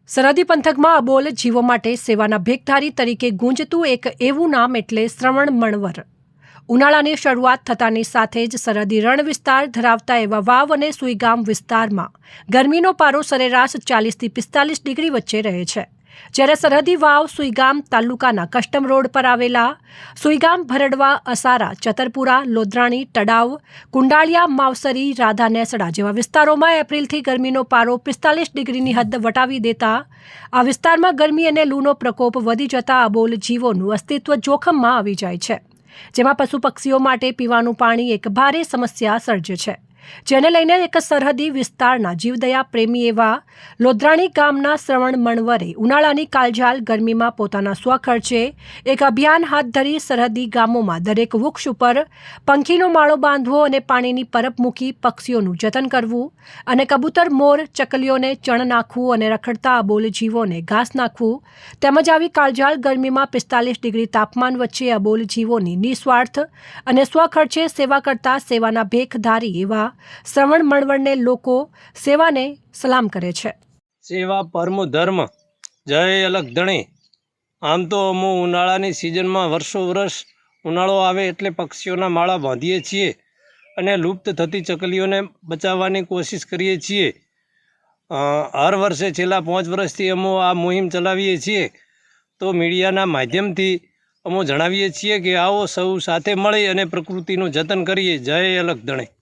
સરહદી પંથકમાં અબોલ જીવો માટે સેવાના ભેખધારી તરીકે ગુંજતું એક એવું નામ એટલે શ્રવણ મણવર. ઉનાળાની શરૂઆત થતાની સાથે જ સરહદી રણ વિસ્તાર ધરાવતા એવા વાવ અને સુઈગામ વિસ્તારમાં ગરમીનો પારો સરેરાશ 40થી 45 ડિગ્રી વચ્ચે રહે છે. જ્યારે સરહદી વાવ સુઈગામ તાલુકાના કસ્ટમ રોડ પર આવેલા સુઈગામ, ભરડવા, અસારા, ચતરપુરા, લોધરાણી, તડાવ, કુંડાળિયા, માવસરી, રાધા, નેસડા જેવા વિસ્તારોમાં એપ્રિલથી ગરમીનો પારો 45 ડિગ્રીની હદ વટાવી દેતા આ વિસ્તારમાં ગરમી અને લૂનો પ્રકોપ વધી જતા અબોલ જીવોનું અસ્તિત્વ જોખમમાં આવી જાય છે, જેમાં પશુ પક્ષીઓ માટે પીવાનું પાણી એક ભારે સમસ્યા સર્જે છે. જેને લઈને એક સરહદી વિસ્તારના જીવદયા પ્રેમી એવા લોધરાણી ગામના શ્રવણ મણવરે ઉનાળાની કાળઝાળ ગરમીમાં પોતાના સ્વખર્ચે એક અભિયાન હાથ ધરી સરહદી ગામોમાં દરેક વૃક્ષ ઉપર પંખીનો માળો બાંધવો અને પાણીની પરબ મૂકી પક્ષીઓનું જતન કરવું અને કબૂતર, મોર, ચકલીઓને ચણ નાખવું અને રખડતા અબોલ જીવોને ઘાસ નાખવું તેમજ આવી કાળઝાળ ગરમીમાં 45 ડિગ્રી તાપમાન વચ્ચે અબોલ જીવોની નિસ્વાર્થ અને સ્વખર્ચે સેવા કરતા સેવાના ભેખધારી એવા શ્રવણ મણવરને લોકો સેવાને સલામ કરે છે. સેવા પરમો ધર્મ. જય અલગ ધણી. આમ તો અમે ઉનાળાની સિઝનમાં વર્ષ ઉનાળો આવે એટલે પક્ષીઓના માળા બાંધીએ છીએ અને લુપ્ત થતી ચકલીઓને બચાવવાની કોશિશ કરીએ છીએ. હર વર્ષે છેલ્લા 5 વર્ષથી અમે આ મુહિમ ચલાવીએ છીએ. તો મીડિયાના માધ્યમથી અમે જણાવીએ છીએ કે આવો સૌ સાથે મળી અને પ્રકૃતિનું જતન કરીએ. જય અલગ ધણી.